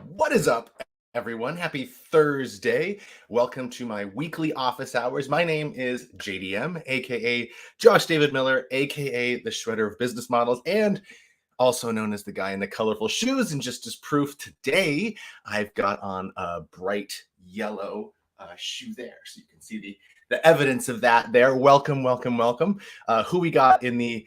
What is up, everyone? Happy Thursday. Welcome to my weekly office hours. My name is JDM, aka Josh David Miller, aka the Shredder of Business Models, and also known as the guy in the colorful shoes. And just as proof, today I've got on a bright yellow shoe there. So you can see the evidence of that there. Welcome, welcome, welcome. Who we got in the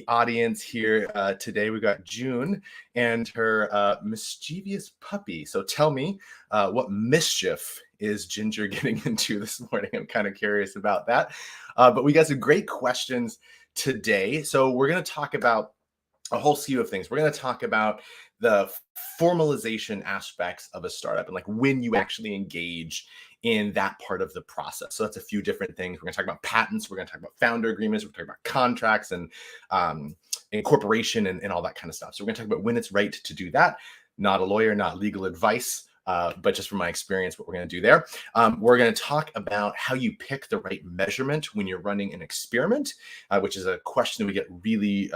audience here today? We got June and her mischievous puppy. So tell me, what mischief is Ginger getting into this morning? I'm kind of curious about that. But we got some great questions today. So we're going to talk about a whole slew of things. We're going to talk about the formalization aspects of a startup and like when you actually engage in that part of the process. So that's a few different things. We're going to talk about patents. We're going to talk about founder agreements. We're going to talk about contracts and incorporation and all that kind of stuff. So we're going to talk about when it's right to do that. Not a lawyer, not legal advice. But just from my experience, what we're going to do there. We're going to talk about how you pick the right measurement when you're running an experiment, which is a question we get really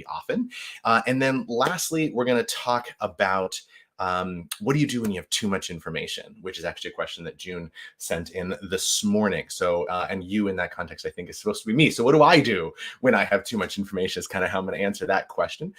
often. And then lastly, we're going to talk about what do you do when you have too much information, which is actually a question that June sent in this morning. So, and you in that context, I think is supposed to be me. So what do I do when I have too much information is kind of how I'm going to answer that question.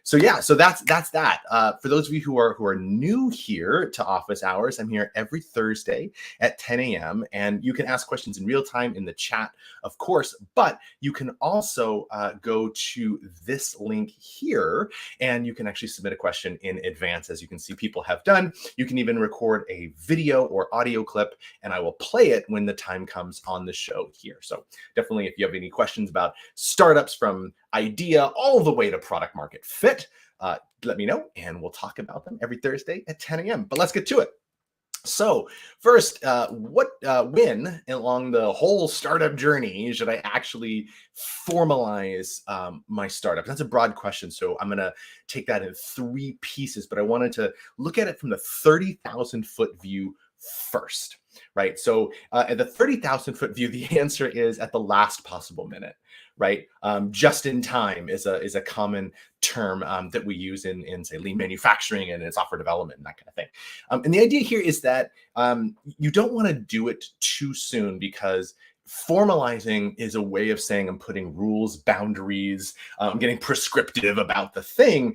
So yeah, so that's that. For those of you who are new here to office hours, I'm here every Thursday at 10 a.m. and you can ask questions in real time in the chat, of course, but you can also go to this link here and you can actually submit a question in advance. As you can see people have done. You can even record a video or audio clip and I will play it when the time comes on the show here. So definitely if you have any questions about startups from idea all the way to product market fit, let me know and we'll talk about them every Thursday at 10 a.m. But let's get to it. So first, when along the whole startup journey should I actually formalize my startup? That's a broad question. So I'm going to take that in three pieces, but I wanted to look at it from the 30,000 foot view first, right? So at the 30,000 foot view, the answer is at the last possible minute, right? Just in time is a common term that we use in say lean manufacturing and in software development and that kind of thing. And the idea here is that you don't want to do it too soon because formalizing is a way of saying I'm putting rules, boundaries, I'm getting prescriptive about the thing.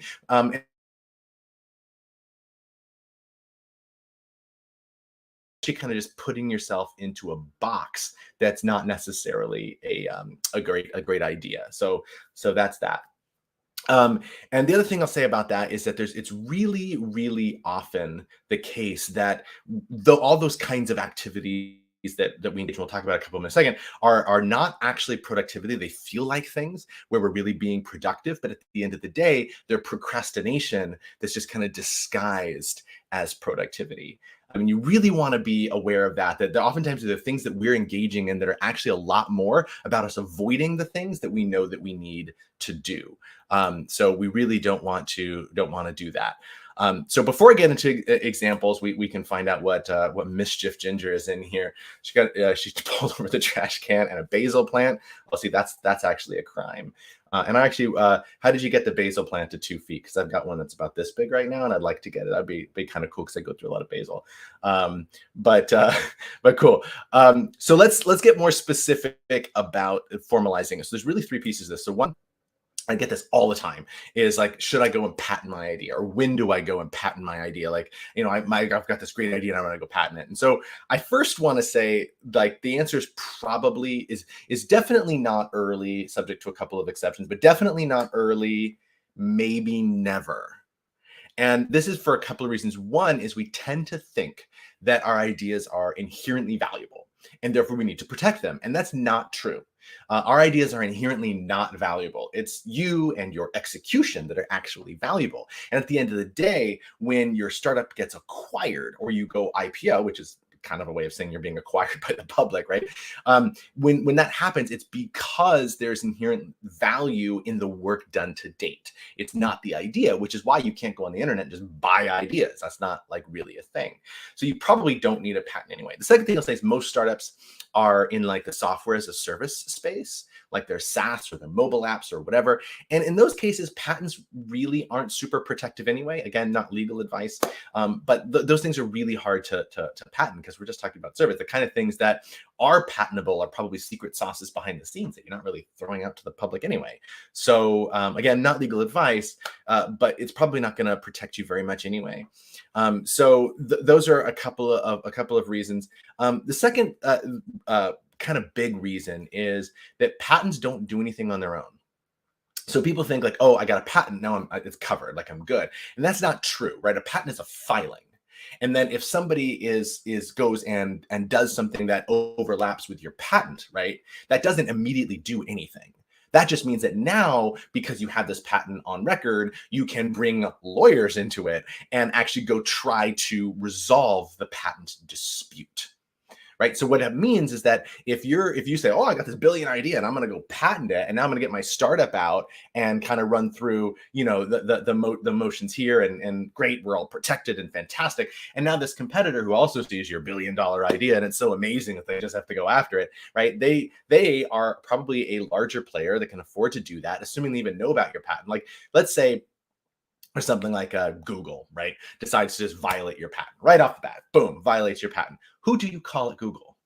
Kind of just putting yourself into a box that's not necessarily a great idea. So that's that. And the other thing I'll say about that is that it's really often the case that though all those kinds of activities that we engage, we'll talk about a couple of minutes in a second, are not actually productivity. They feel like things where we're really being productive, but at the end of the day, they're procrastination that's just kind of disguised as productivity. I mean, you really want to be aware of that oftentimes the things that we're engaging in that are actually a lot more about us avoiding the things that we know that we need to do. So we really don't want to do that. So before I get into examples, we can find out what mischief Ginger is in here. She pulled over the trash can and a basil plant. Well, see, that's actually a crime. And I actually, how did you get the basil plant to 2 feet? Because I've got one that's about this big right now, and I'd like to get it. That'd be kind of cool because I go through a lot of basil. But cool. So let's get more specific about formalizing it. So there's really three pieces of this. So one, I get this all the time, is like, should I go and patent my idea? Or when do I go and patent my idea? Like, you know, I've got this great idea and I want to go patent it. And so I first want to say, like, the answer is probably is definitely not early, subject to a couple of exceptions, but definitely not early, maybe never. And this is for a couple of reasons. One is we tend to think that our ideas are inherently valuable and therefore we need to protect them. And that's not true. Our ideas are inherently not valuable. It's you and your execution that are actually valuable. And at the end of the day, when your startup gets acquired or you go IPO, which is kind of a way of saying you're being acquired by the public, right? When that happens, it's because there's inherent value in the work done to date. It's not the idea, which is why you can't go on the internet and just buy ideas. That's not like really a thing. So you probably don't need a patent anyway. The second thing I'll say is most startups are in like the software as a service space, like their SaaS or their mobile apps or whatever. And in those cases, patents really aren't super protective anyway. Again, not legal advice, but those things are really hard to patent because we're just talking about service. The kind of things that are patentable are probably secret sauces behind the scenes that you're not really throwing out to the public anyway. So again, not legal advice, but it's probably not going to protect you very much anyway. So those are a couple of reasons. The second kind of big reason is that patents don't do anything on their own. So people think like, oh, I got a patent, now it's covered, like I'm good. And that's not true, right? A patent is a filing. And then if somebody goes and does something that overlaps with your patent, right? That doesn't immediately do anything. That just means that now, because you have this patent on record, you can bring lawyers into it and actually go try to resolve the patent dispute. Right. So what that means is that if you say, oh, I got this brilliant idea and I'm going to go patent it, and now I'm going to get my startup out and kind of run through, the motions here, and great, we're all protected and fantastic. And now this competitor who also sees your $1 billion idea and it's so amazing that they just have to go after it. Right. They are probably a larger player that can afford to do that, assuming they even know about your patent. Like, let's say, or something like Google, right, decides to just violate your patent right off the bat. Boom, violates your patent. Who do you call at Google?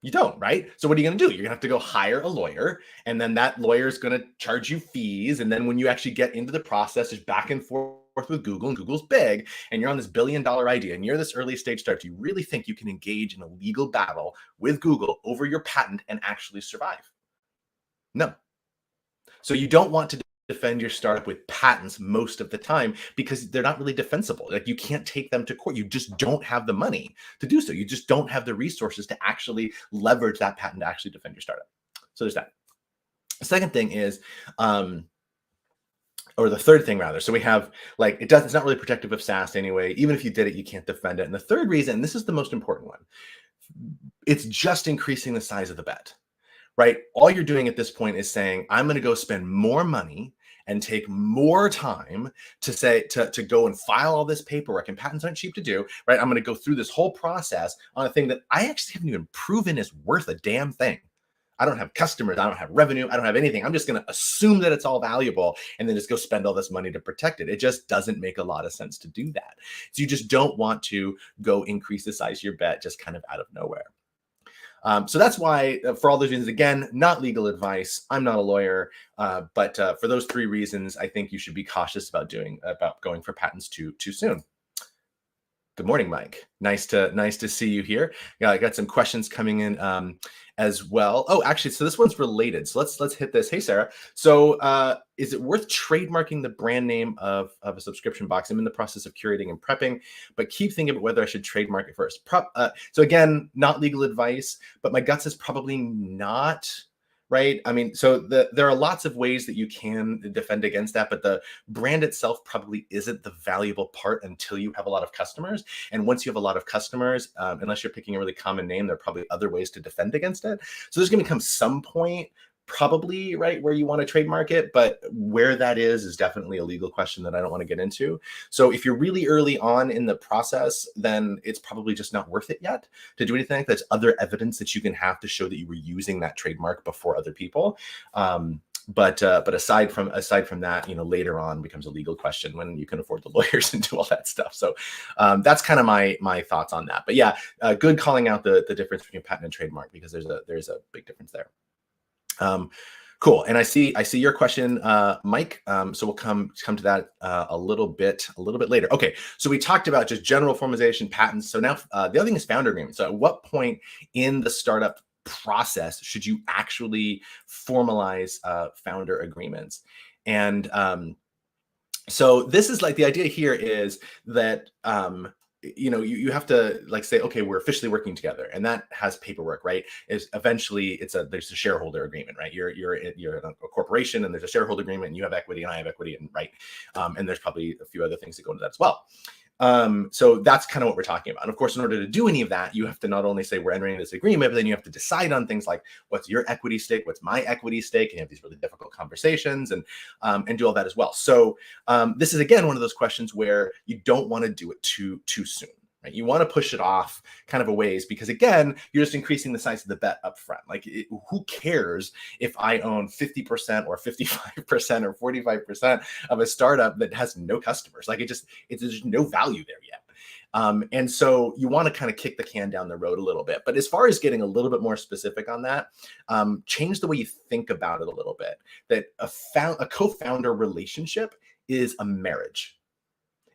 You don't, right? So what are you going to do? You're going to have to go hire a lawyer, and then that lawyer is going to charge you fees. And then when you actually get into the process, there's back and forth with Google, and Google's big, and you're on this $1 billion idea, and you're this early stage startup. Do you really think you can engage in a legal battle with Google over your patent and actually survive? No. So you don't want to defend your startup with patents most of the time because they're not really defensible. Like, you can't take them to court. You just don't have the money to do so. You just don't have the resources to actually leverage that patent to actually defend your startup. So there's that. The second thing is, or the third thing rather. So we have, like, it's not really protective of SaaS anyway. Even if you did it, you can't defend it. And the third reason, and this is the most important one, it's just increasing the size of the bet. Right? All you're doing at this point is saying, I'm going to go spend more money and take more time to go and file all this paperwork, and patents aren't cheap to do, right? I'm going to go through this whole process on a thing that I actually haven't even proven is worth a damn thing. I don't have customers, I don't have revenue, I don't have anything. I'm just going to assume that it's all valuable and then just go spend all this money to protect it. It just doesn't make a lot of sense to do that. So you just don't want to go increase the size of your bet just kind of out of nowhere. So that's why, for all those reasons, again, not legal advice. I'm not a lawyer, but for those three reasons, I think you should be cautious about going for patents too soon. Good morning, Mike. Nice to see you here. Yeah, I got some questions coming in as well. Oh, actually, so this one's related. So let's hit this. Hey, Sarah. So is it worth trademarking the brand name of a subscription box? I'm in the process of curating and prepping, but keep thinking about whether I should trademark it first. So again, not legal advice, but my gut says probably not. Right? I mean, so there are lots of ways that you can defend against that, but the brand itself probably isn't the valuable part until you have a lot of customers. And once you have a lot of customers, unless you're picking a really common name, there are probably other ways to defend against it. So there's going to come some point, probably, right, where you want to trademark it, but where that is definitely a legal question that I don't want to get into. So if you're really early on in the process, then it's probably just not worth it yet to do anything. There's other evidence that you can have to show that you were using that trademark before other people. But aside from that, later on becomes a legal question when you can afford the lawyers and do all that stuff. So that's kind of my thoughts on that. But yeah, good calling out the difference between patent and trademark, because there's a big difference there. Cool. And I see your question, Mike. So we'll come to that a little bit later. Okay. So we talked about just general formalization, patents. So now the other thing is founder agreement. So at what point in the startup process should you actually formalize founder agreements? And so this is, like, the idea here is that you have to, like, say, okay, we're officially working together, and that has paperwork, right? Eventually there's a shareholder agreement, right? You're a corporation, and there's a shareholder agreement, and you have equity and I have equity, and right, and there's probably a few other things that go into that as well. So that's kind of what we're talking about. And of course, in order to do any of that, you have to not only say we're entering this agreement, but then you have to decide on things like, what's your equity stake, what's my equity stake, and you have these really difficult conversations and do all that as well. So this is, again, one of those questions where you don't want to do it too soon. right? You want to push it off kind of a ways because again, you're just increasing the size of the bet up front. Like who cares if I own 50% or 55% or 45% of a startup that has no customers? Like there's no value there yet. And so you want to kind of kick the can down the road a little bit. But as far as getting a little bit more specific on that, change the way you think about it a little bit. That a co-founder relationship is a marriage.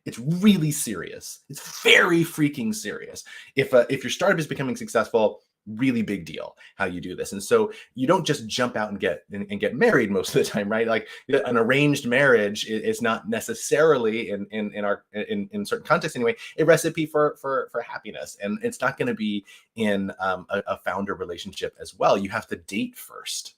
It's really serious. It's very freaking serious. If your startup is becoming successful, really big deal how you do this. And so you don't just jump out and get married most of the time, right? Like an arranged marriage is not necessarily in certain contexts anyway, a recipe for happiness. And it's not going to be in a founder relationship as well. You have to date first.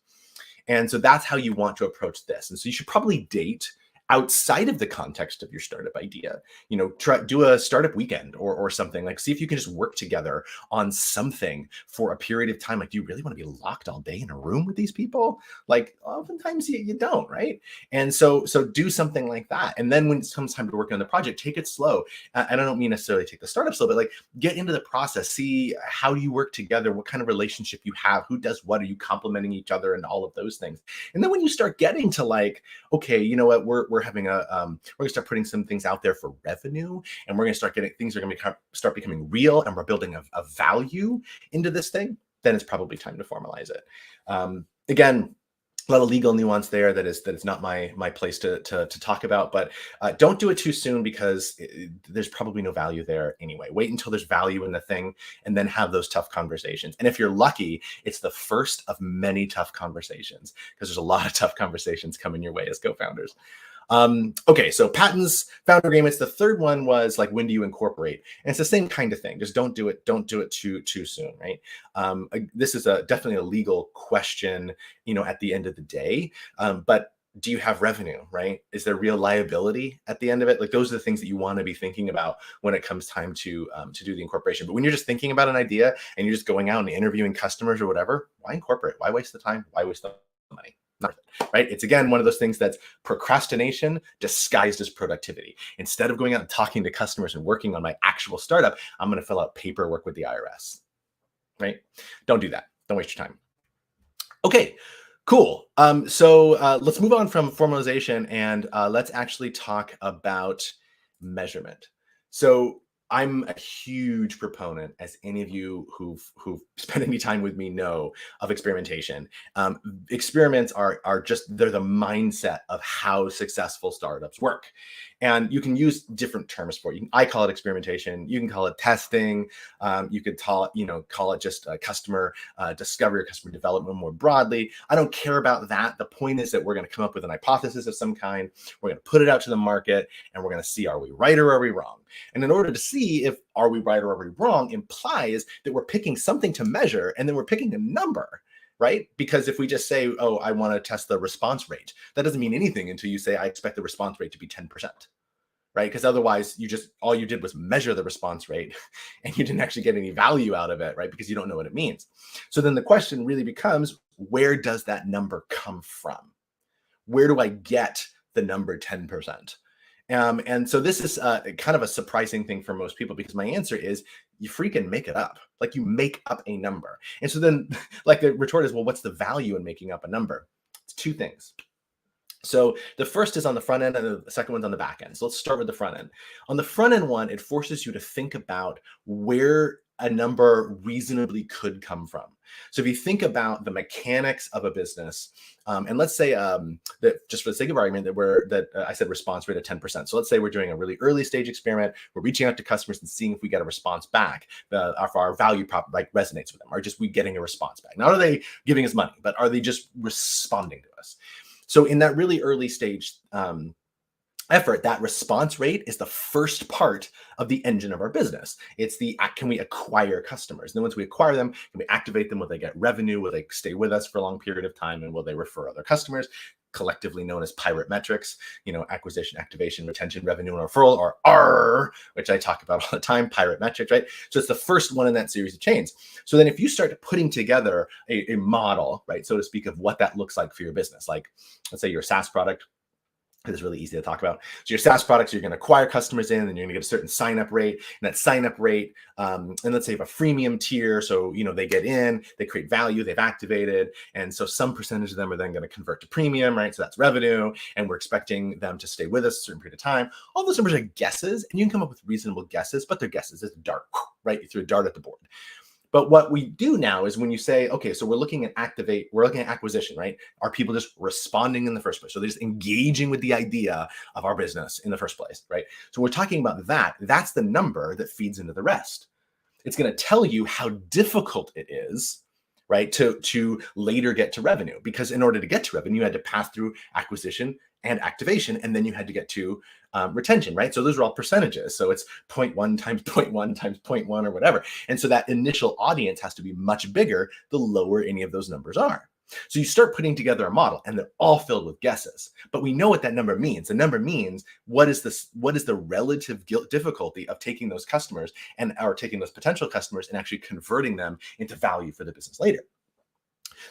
And so that's how you want to approach this. And so you should probably date outside of the context of your startup idea. Do a startup weekend or something. Like, see if you can just work together on something for a period of time. Like, do you really want to be locked all day in a room with these people? Like, oftentimes you don't, right? And so do something like that. And then when it comes time to work on the project, take it slow. And I don't mean necessarily take the startup slow, but like get into the process, see how you work together, what kind of relationship you have, who does what, are you complementing each other, and all of those things. And then when you start getting to like, okay, you know what, we're having we're gonna start putting some things out there for revenue, and we're gonna start getting things are gonna start becoming real, and we're building a value into this thing, then it's probably time to formalize it. Again, a lot of legal nuance there that is not my place to talk about, but don't do it too soon because there's probably no value there anyway. Wait until there's value in the thing and then have those tough conversations. And if you're lucky, it's the first of many tough conversations because there's a lot of tough conversations coming your way as co-founders. Okay, so patents, founder agreements. The third one was like, when do you incorporate? And it's the same kind of thing. Just don't do it too soon, right? This is definitely a legal question, at the end of the day. But do you have revenue, right? Is there real liability at the end of it? Like, those are the things that you want to be thinking about when it comes time to do the incorporation. But when you're just thinking about an idea and you're just going out and interviewing customers or whatever, why incorporate? Why waste the time? Why waste the money? Not worth it, right? It's again one of those things that's procrastination disguised as productivity. Instead of going out and talking to customers and working on my actual startup, I'm going to fill out paperwork with the IRS, right? Don't do that. Don't waste your time. Okay, cool. So let's move on from formalization and let's actually talk about measurement. So I'm a huge proponent, as any of you who've spent any time with me know, of experimentation. Experiments are they're the mindset of how successful startups work. And you can use different terms for it. I call it experimentation. You can call it testing. You could call it just customer discovery or customer development more broadly. I don't care about that. The point is that we're going to come up with an hypothesis of some kind. We're going to put it out to the market, and we're going to see, are we right or are we wrong? And in order to see if are we right or are we wrong implies that we're picking something to measure, and then we're picking a number. Right? Because if we just say, oh, I want to test the response rate, that doesn't mean anything until you say, I expect the response rate to be 10%, right? Because otherwise all you did was measure the response rate and you didn't actually get any value out of it, right? Because you don't know what it means. So then the question really becomes, where does that number come from? Where do I get the number 10%? And so this is kind of a surprising thing for most people, because my answer is you freaking make it up. Like, you make up a number. And so then like the retort is, well, what's the value in making up a number? It's two things. So the first is on the front end and the second one's on the back end. So let's start with the front end. On the front end one, it forces you to think about where a number reasonably could come from. So if you think about the mechanics of a business, and let's say that, just for the sake of argument, I said response rate of 10%. So let's say we're doing a really early stage experiment. We're reaching out to customers and seeing if we get a response back. If our value prop like resonates with them, or just we getting a response back. Not are they giving us money, but are they just responding to us? So in that really early stage effort, that response rate is the first part of the engine of our business. It's can we acquire customers? And then once we acquire them, can we activate them? Will they get revenue? Will they stay with us for a long period of time? And will they refer other customers? Collectively known as pirate metrics, acquisition, activation, retention, revenue, and referral, or R, which I talk about all the time, pirate metrics, right? So it's the first one in that series of chains. So then if you start putting together a model, right, so to speak, of what that looks like for your business, like let's say you're a SaaS product, It's really easy to talk about. So your SaaS products, you're going to acquire customers in, and you're going to get a certain sign up rate. And that sign up rate, and let's say you have a freemium tier, so they get in, they create value, they've activated, and so some percentage of them are then going to convert to premium, right? So that's revenue, and we're expecting them to stay with us a certain period of time. All those numbers are guesses, and you can come up with reasonable guesses, but they're guesses. It's a dart, right? You threw a dart at the board. But what we do now is when you say, okay, so we're looking at acquisition, right? Are people just responding in the first place? So they're just engaging with the idea of our business in the first place, right? So we're talking about that. That's the number that feeds into the rest. It's going to tell you how difficult it is, right, to later get to revenue, because in order to get to revenue, you had to pass through acquisition and activation, and then you had to get to retention, right? So those are all percentages. So it's 0.1 times 0.1 times 0.1 or whatever. And so that initial audience has to be much bigger the lower any of those numbers are. So you start putting together a model, and they're all filled with guesses. But we know what that number means. The number means what is the relative difficulty of taking those customers or taking those potential customers and actually converting them into value for the business later.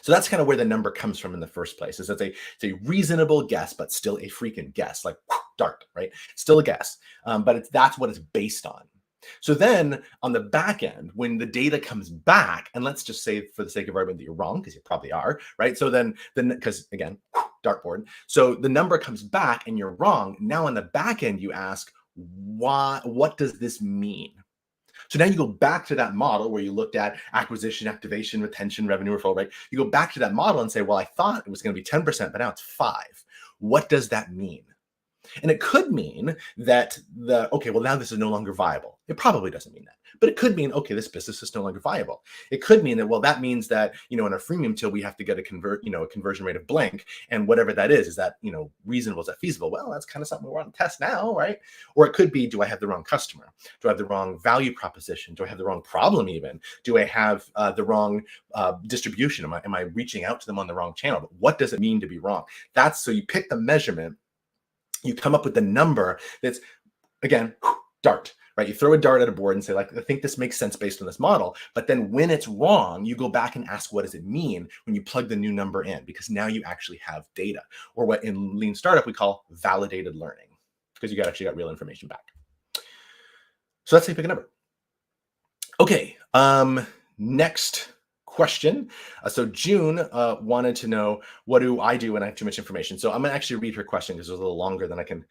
So that's kind of where the number comes from in the first place. Is that it's a reasonable guess, but still a freaking guess, like dart, right? Still a guess, but that's what it's based on. So then on the back end, when the data comes back, and let's just say for the sake of argument that you're wrong, because you probably are, right? So then because again, dartboard. So the number comes back and you're wrong. Now on the back end, you ask, why? What does this mean? So now you go back to that model where you looked at acquisition, activation, retention, revenue, referral, right? You go back to that model and say, well, I thought it was going to be 10%, but now it's 5. What does that mean? And it could mean that okay, well, now this is no longer viable. It probably doesn't mean that, but it could mean, okay, this business is no longer viable. It could mean that, well, that means that, in a freemium till we have to get a conversion rate of blank, and whatever that is that, reasonable, is that feasible? Well, that's kind of something we want to test now, right? Or it could be, do I have the wrong customer? Do I have the wrong value proposition? Do I have the wrong problem even? Do I have the wrong distribution? Am I reaching out to them on the wrong channel? But what does it mean to be wrong? So you pick the measurement, you come up with the number that's, again, dart, right? You throw a dart at a board and say, like, I think this makes sense based on this model. But then when it's wrong, you go back and ask, what does it mean when you plug the new number in? Because now you actually have data, or what in Lean Startup we call validated learning, because you actually got real information back. So that's how you pick a number. Okay, next question. So June wanted to know, what do I do when I have too much information? So I'm going to actually read her question because it's a little longer than I can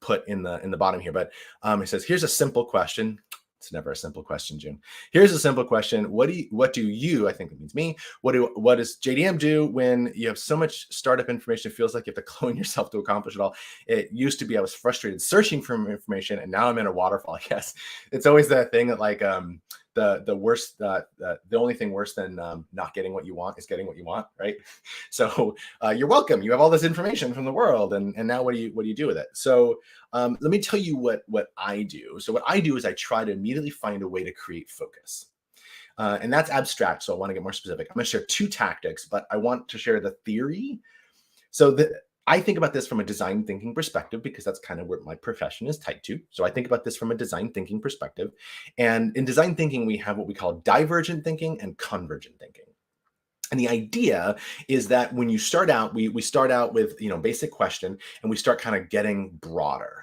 put in the bottom here. But it says, here's a simple question. It's never a simple question, June. Here's a simple question. What do you, I think it means me, what does JDM do when you have so much startup information? It feels like you have to clone yourself to accomplish it all. It used to be I was frustrated searching for information, and now I'm in a waterfall, I guess. It's always that thing that, like, the worst, the only thing worse than not getting what you want is getting what you want, right? So you're welcome. You have all this information from the world, and now what do you do with it? So let me tell you what I do. So what I do is I try to immediately find a way to create focus. And that's abstract, so I want to get more specific. I'm going to share 2 tactics, but I want to share the theory. So I think about this from a design thinking perspective, because that's kind of where my profession is tied to. So I think about this from a design thinking perspective. And in design thinking, we have what we call divergent thinking and convergent thinking. And the idea is that when you start out, we start out with, basic question, and we start kind of getting broader.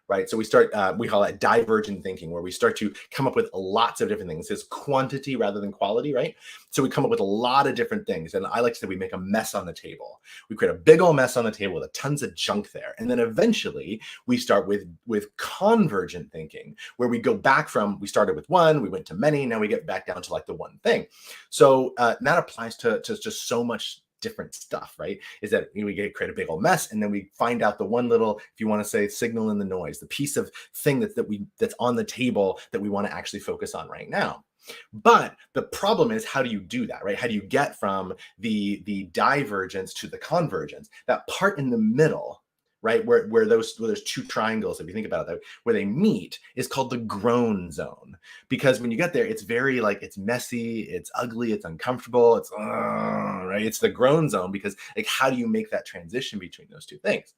Right. So we call that divergent thinking, where we start to come up with lots of different things. It's quantity rather than quality, right? So we come up with a lot of different things. And I like to say we make a mess on the table. We create a big old mess on the table with tons of junk there. And then eventually we start with convergent thinking, where we go back from, we started with one, we went to many, now we get back down to like the one thing. So that applies to just so much different stuff, right? Is that we create a big old mess, and then we find out the one little, if you want to say, signal in the noise, the piece of thing that's on the table that we want to actually focus on right now. But the problem is, how do you do that, right? How do you get from the divergence to the convergence? That part in the middle, right, where there's 2 triangles, if you think about it, where they meet, is called the groan zone. Because when you get there, it's very, like, it's messy, it's ugly, it's uncomfortable, it's right. It's the groan zone, because, like, how do you make that transition between those 2 things?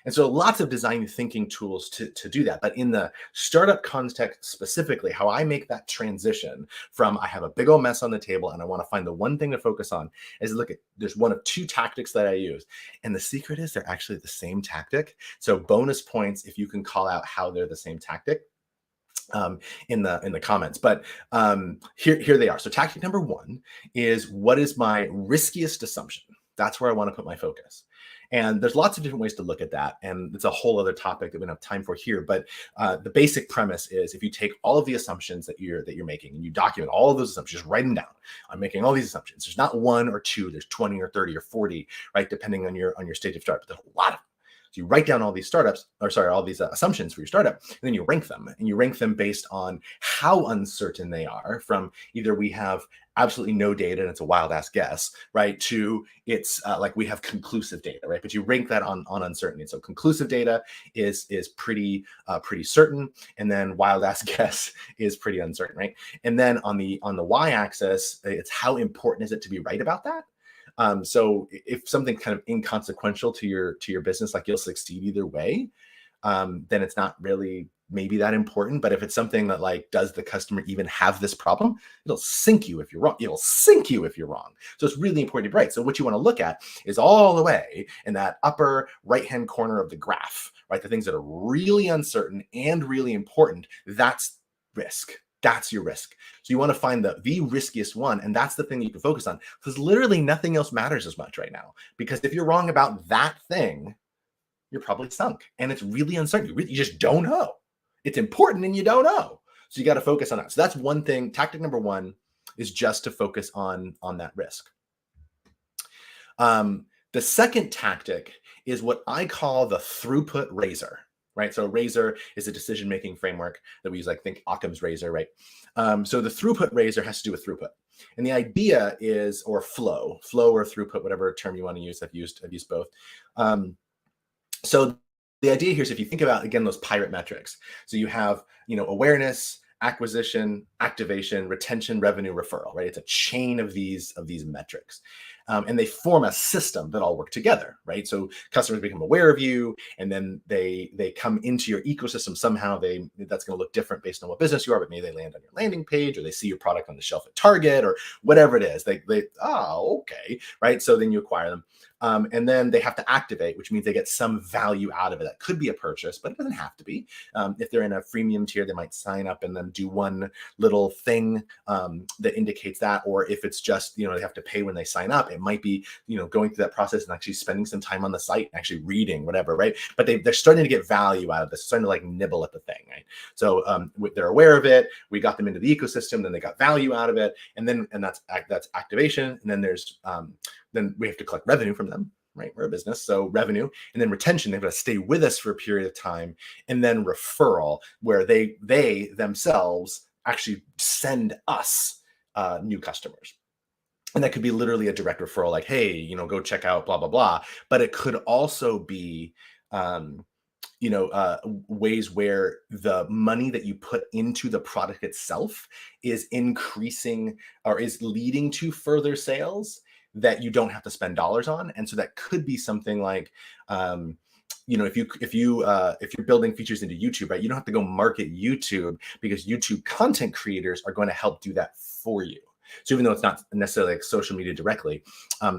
And so lots of design thinking tools to do that. But in the startup context specifically, how I make that transition from I have a big old mess on the table and I want to find the one thing to focus on is look at there's one of two tactics that I use. And the secret is they're actually the same tactic. So bonus points if you can call out how they're the same tactic in the comments. But here they are. So tactic number one is what is my riskiest assumption? That's where I want to put my focus. And there's lots of different ways to look at that. And it's a whole other topic that we don't have time for here. But the basic premise is if you take all of the assumptions that you're making and you document all of those assumptions, just write them down. I'm making all these assumptions. There's not one or two, there's 20 or 30 or 40, right? Depending on your stage of startup. But there's a lot of them. So you write down all these all these assumptions for your startup, and then you rank them. And you rank them based on how uncertain they are from either we have absolutely no data and it's a wild ass guess, right? To it's like we have conclusive data, right? But you rank that on uncertainty. So conclusive data is pretty certain, and then wild ass guess is pretty uncertain, right? And then on the y-axis, it's how important is it to be right about that? So if something kind of inconsequential to your business, like you'll succeed either way, then it's not really maybe that important. But if it's something that like, does the customer even have this problem? It'll sink you if you're wrong. It'll sink you if you're wrong. So it's really important to be right. So what you want to look at is all the way in that upper right-hand corner of the graph, right? The things that are really uncertain and really important, that's risk. That's your risk. So you want to find the riskiest one, and that's the thing that you can focus on, because literally nothing else matters as much right now. Because if you're wrong about that thing, you're probably sunk, and it's really uncertain. You just don't know. It's important, and you don't know. So you got to focus on that. So that's one thing. Tactic number one is just to focus on that risk. The second tactic is what I call the throughput razor. Right. So razor is a decision-making framework that we use, like think Occam's razor, right? So the throughput razor has to do with throughput. And the idea is, or flow or throughput, whatever term you want to use. I've used both. So the idea here is if you think about, again, those pirate metrics. So you have, awareness, acquisition, activation, retention, revenue, referral, right? It's a chain of these metrics. And they form a system that all work together, right? So customers become aware of you, and then they come into your ecosystem somehow. That's going to look different based on what business you are, but maybe they land on your landing page, or they see your product on the shelf at Target, or whatever it is. Okay, right? So then you acquire them. And then they have to activate, which means they get some value out of it. That could be a purchase, but it doesn't have to be. If they're in a freemium tier, they might sign up and then do one little thing that indicates that. Or if it's just, they have to pay when they sign up, it might be, going through that process and actually spending some time on the site, actually reading, whatever, right? But they're starting to get value out of this, starting to like nibble at the thing, right? So they're aware of it. We got them into the ecosystem, then they got value out of it. And that's activation. And then there's, then we have to collect revenue from them, right? We're a business, so revenue, and then retention. They've got to stay with us for a period of time, and then referral, where they themselves actually send us new customers. And that could be literally a direct referral, like, hey, go check out blah blah blah. But it could also be ways where the money that you put into the product itself is increasing or is leading to further sales that you don't have to spend dollars on. And so that could be something like, if you're building features into YouTube, right, you don't have to go market YouTube, because YouTube content creators are going to help do that for you. So even though it's not necessarily like social media directly,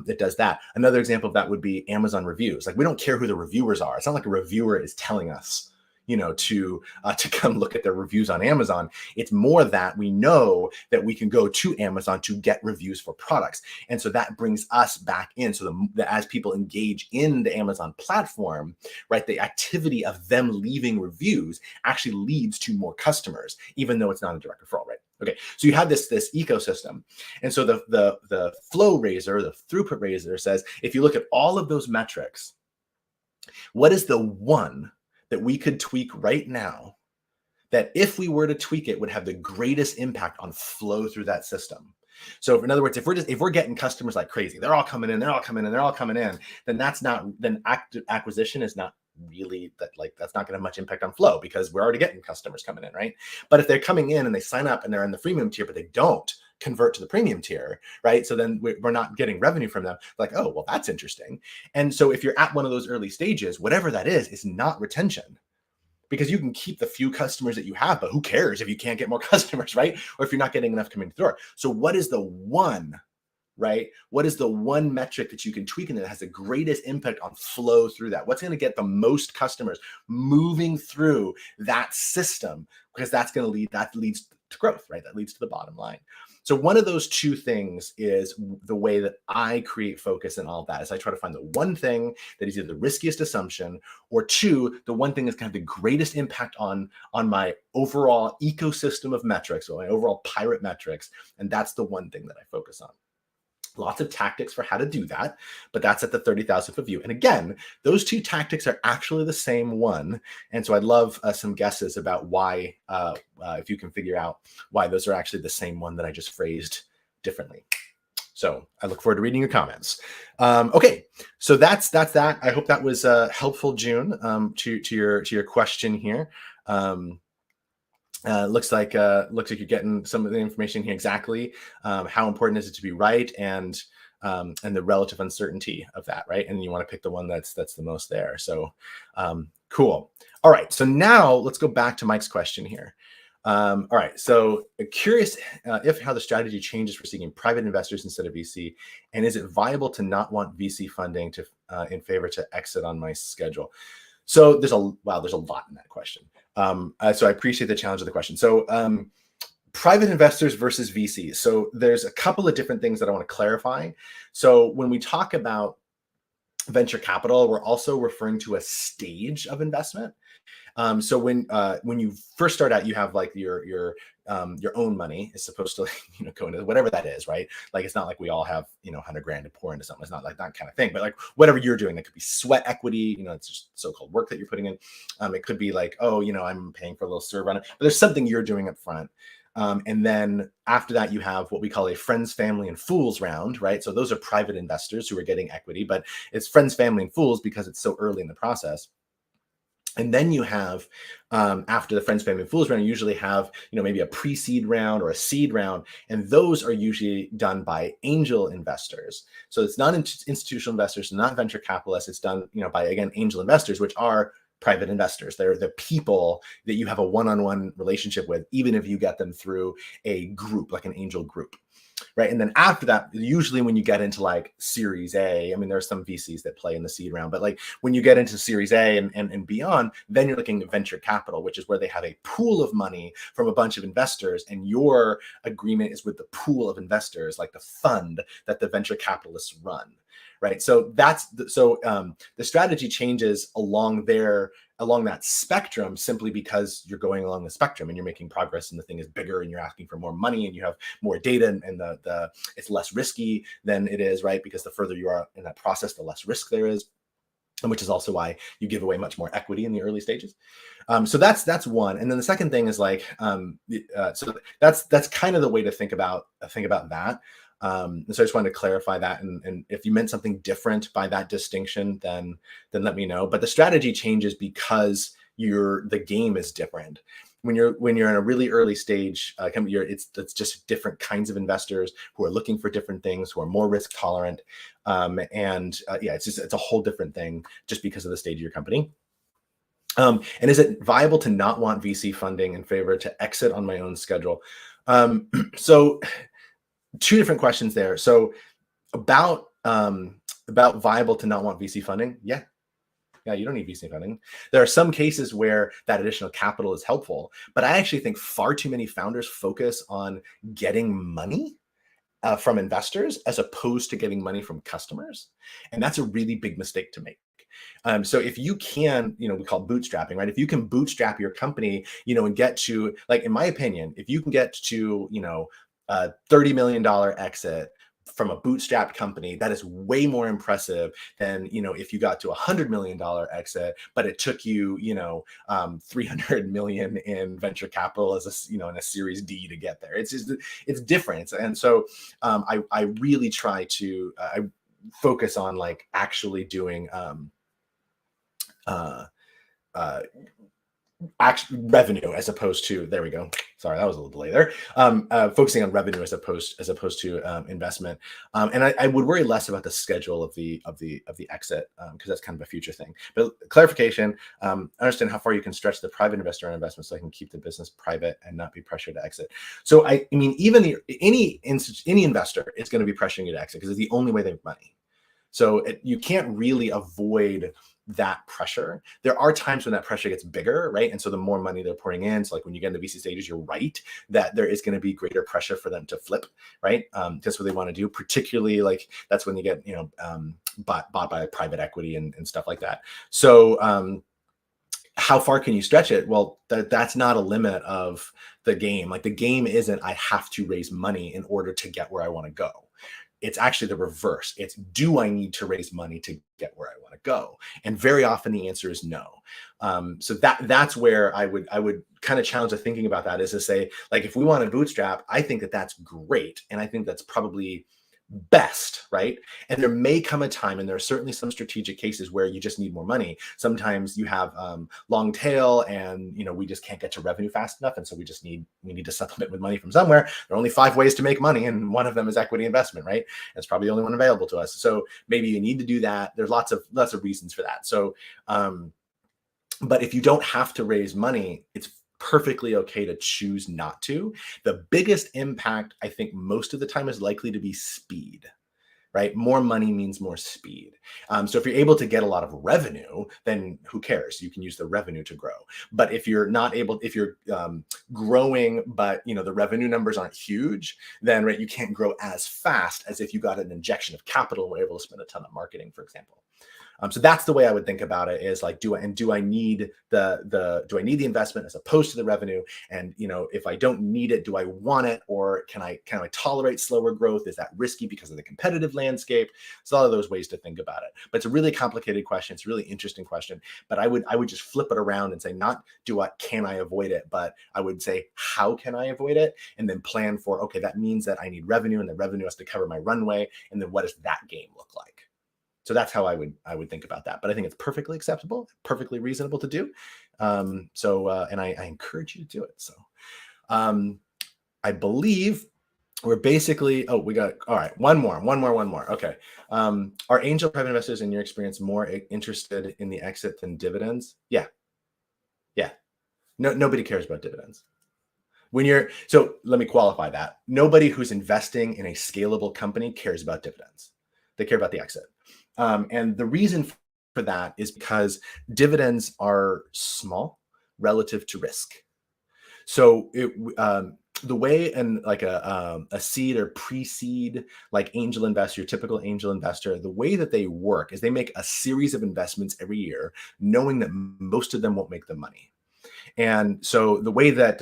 it does that. Another example of that would be Amazon reviews. Like, we don't care who the reviewers are. It's not like a reviewer is telling us, to come look at their reviews on Amazon. It's more that we know that we can go to Amazon to get reviews for products. And so that brings us back in. So as people engage in the Amazon platform, right, the activity of them leaving reviews actually leads to more customers, even though it's not a direct referral, right? Okay, so you have this ecosystem. And so the flow razor, the throughput razor says, if you look at all of those metrics, what is the one that we could tweak right now that if we were to tweak it would have the greatest impact on flow through that system? So in other words, if we're getting customers like crazy, they're all coming in, then acquisition is not really that's not going to have much impact on flow because we're already getting customers coming in, right? But if they're coming in and they sign up and they're in the freemium tier, but they don't convert to the premium tier, right? So then we're not getting revenue from them. Like, oh, well, that's interesting. And so if you're at one of those early stages, whatever that is not retention, because you can keep the few customers that you have, but who cares if you can't get more customers, right? Or if you're not getting enough coming to the door. So what is the one, right? What is the one metric that you can tweak and that has the greatest impact on flow through that? What's going to get the most customers moving through that system? Because that leads to growth, right? That leads to the bottom line. So one of those two things is the way that I create focus and all of that is I try to find the one thing that is either the riskiest assumption or two, the one thing that's kind of the greatest impact on my overall ecosystem of metrics or my overall pirate metrics. And that's the one thing that I focus on. Lots of tactics for how to do that, but that's at the 30,000 foot view. And again, those two tactics are actually the same one. And so I'd love some guesses about why, if you can figure out why those are actually the same one that I just phrased differently. So I look forward to reading your comments. Okay, so that's that. I hope that was helpful, June, to your question here. Looks like you're getting some of the information here exactly. How important is it to be right, and the relative uncertainty of that, right? And you want to pick the one that's the most there. So cool. All right. So now let's go back to Mike's question here. All right. So curious if how the strategy changes for seeking private investors instead of VC, and is it viable to not want VC funding to in favor to exit on my schedule? So there's a lot in that question. So I appreciate the challenge of the question. So private investors versus VCs. So there's a couple of different things that I want to clarify. So when we talk about venture capital, we're also referring to a stage of investment. So when you first start out, you have like your own money is supposed to go into whatever that is, right? Like it's not like we all have 100 grand to pour into something. It's not like that kind of thing. But like whatever you're doing, that could be sweat equity. It's just so-called work that you're putting in. It could be like, oh, I'm paying for a little serve on it. But there's something you're doing up front. And then after that, you have what we call a friends, family, and fools round, right? So those are private investors who are getting equity, but it's friends, family, and fools because it's so early in the process. And then you have, after the friends, family, and fools round, you usually have, maybe a pre-seed round or a seed round. And those are usually done by angel investors. So it's not institutional investors, not venture capitalists. It's done, by, again, angel investors, which are private investors. They're the people that you have a one-on-one relationship with, even if you get them through a group, like an angel group. Right. And then after that, usually when you get into like Series A, I mean, there's some VCs that play in the seed round, but like when you get into Series A and beyond, then you're looking at venture capital, which is where they have a pool of money from a bunch of investors. And your agreement is with the pool of investors, like the fund that the venture capitalists run. Right. So the strategy changes along that spectrum simply because you're going along the spectrum and you're making progress and the thing is bigger and you're asking for more money and you have more data and it's less risky than it is, right? Because the further you are in that process, the less risk there is, and which is also why you give away much more equity in the early stages. So that's one. And then the second thing is like, so that's kind of the way to think about that. So I just wanted to clarify that. And if you meant something different by that distinction, then let me know. But the strategy changes because the game is different. When you're in a really early stage, it's just different kinds of investors who are looking for different things, who are more risk tolerant. It's a whole different thing just because of the stage of your company. And is it viable to not want VC funding in favor to exit on my own schedule? So two different questions there. So about viable to not want VC funding. Yeah, you don't need VC funding. There are some cases where that additional capital is helpful, but I actually think far too many founders focus on getting money from investors as opposed to getting money from customers. And that's a really big mistake to make. So if you can, we call it bootstrapping, right? If you can bootstrap your company, and get to, like, in my opinion, if you can get to, a $30 million exit from a bootstrapped company, that is way more impressive than, if you got to $100 million exit, but it took you, 300 million in venture capital as in a Series D to get there. It's different. And so I really try to, I focus on like actually doing, uh, uh, revenue as opposed to, there we go, sorry, that was a little delay there, focusing on revenue as opposed to investment. And I would worry less about the schedule of the exit, because that's kind of a future thing. But clarification, understand how far you can stretch the private investor on investment so I can keep the business private and not be pressured to exit. So I mean, even any investor is going to be pressuring you to exit because it's the only way they make money. So you can't really avoid that pressure. There are times when that pressure gets bigger, right? And so the more money they're pouring in, so like when you get into VC stages, you're right that there is going to be greater pressure for them to flip, right? That's what they want to do. Particularly, like that's when you get bought by private equity and stuff like that. So how far can you stretch it? Well, that's not a limit of the game. Like the game isn't I have to raise money in order to get where I want to go. It's actually the reverse. It's, do I need to raise money to get where I want to go? And very often the answer is no. So that's where I would kind of challenge the thinking about that, is to say, like, if we want to bootstrap, I think that that's great. And I think that's probably best, right? And there may come a time, and there are certainly some strategic cases where you just need more money. Sometimes you have long tail, and we just can't get to revenue fast enough, and so we need to supplement with money from somewhere. There are only 5 ways to make money, and one of them is equity investment, right? It's probably the only one available to us. So maybe you need to do that. There's lots of reasons for that. So but if you don't have to raise money, it's perfectly okay to choose not to. The biggest impact, I think, most of the time is likely to be speed, right? More money means more speed. So if you're able to get a lot of revenue, then who cares? You can use the revenue to grow. But if you're not able, if you're growing, but the revenue numbers aren't huge, then you can't grow as fast as if you got an injection of capital and were able to spend a ton on marketing, for example. So that's the way I would think about it, is like, do I need the investment as opposed to the revenue? And if I don't need it, do I want it, or can I tolerate slower growth? Is that risky because of the competitive landscape? So all of those ways to think about it. But it's a really complicated question. It's a really interesting question. But I would just flip it around and say, not can I avoid it, but I would say, how can I avoid it? And then plan for, okay, that means that I need revenue, and the revenue has to cover my runway. And then what does that game look like? So that's how I would think about that. But I think it's perfectly acceptable, perfectly reasonable to do. And I encourage you to do it. So I believe we're basically, we got, all right, one more. Okay. Are angel private investors, in your experience, more interested in the exit than dividends? Yeah. No, nobody cares about dividends. So let me qualify that. Nobody who's investing in a scalable company cares about dividends. They care about the exit. And the reason for that is because dividends are small relative to risk. So the way, and like a seed or pre-seed, like angel investor, your typical angel investor, the way that they work is they make a series of investments every year, knowing that most of them won't make them money. And so the way they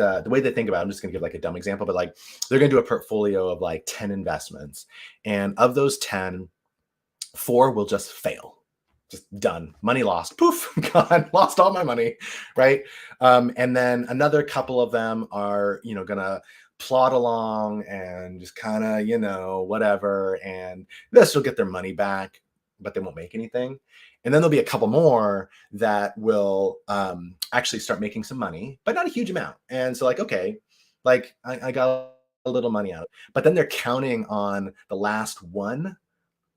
think about it, I'm just going to give like a dumb example, but like they're going to do a portfolio of like 10 investments, and of those 10, 4 will just fail. Just done. Money lost. Poof, gone. Lost all my money, right? And then another couple of them are, gonna plod along and just kind of, whatever. And this will get their money back, but they won't make anything. And then there'll be a couple more that will actually start making some money, but not a huge amount. And so, like, okay, like I got a little money out, but then they're counting on the last one,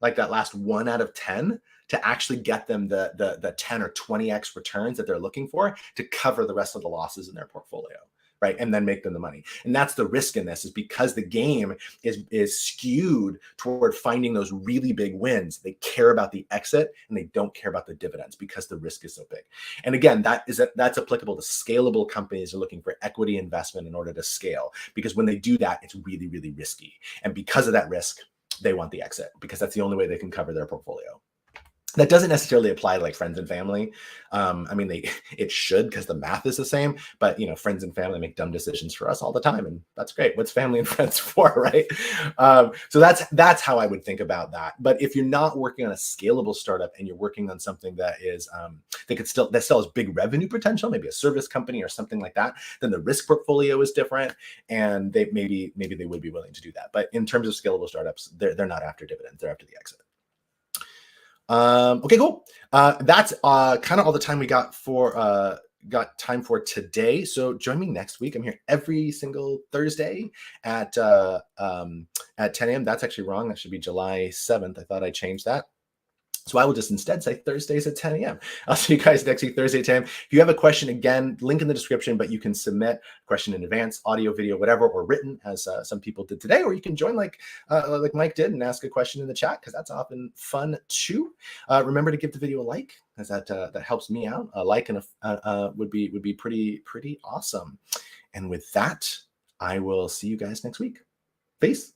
like that last 1 out of 10, to actually get them the 10 or 20x returns that they're looking for to cover the rest of the losses in their portfolio, right? And then make them the money. And that's the risk in this, is because the game is skewed toward finding those really big wins. They care about the exit, and they don't care about the dividends because the risk is so big. And again, that's applicable to scalable companies who are looking for equity investment in order to scale, because when they do that, it's really, really risky. And because of that risk, they want the exit, because that's the only way they can cover their portfolio. That doesn't necessarily apply to like friends and family. I mean, it should, because the math is the same, but friends and family make dumb decisions for us all the time, and that's great. What's family and friends for, right? So that's how I would think about that. But if you're not working on a scalable startup and you're working on something that is that still has big revenue potential, maybe a service company or something like that, then the risk portfolio is different, and they maybe they would be willing to do that. But in terms of scalable startups, they're not after dividends; they're after the exit. Okay, cool. That's kind of all the time we got time for today. So join me next week. I'm here every single Thursday at 10 a.m. That's actually wrong. That should be July 7th. I thought I changed that. So I will just instead say Thursdays at 10 a.m. I'll see you guys next week, Thursday at 10 a.m. If you have a question, again, link in the description, but you can submit a question in advance, audio, video, whatever, or written, as some people did today, or you can join like Mike did and ask a question in the chat, because that's often fun too. Remember to give the video a like, because that helps me out. A like and would be pretty awesome. And with that, I will see you guys next week. Peace.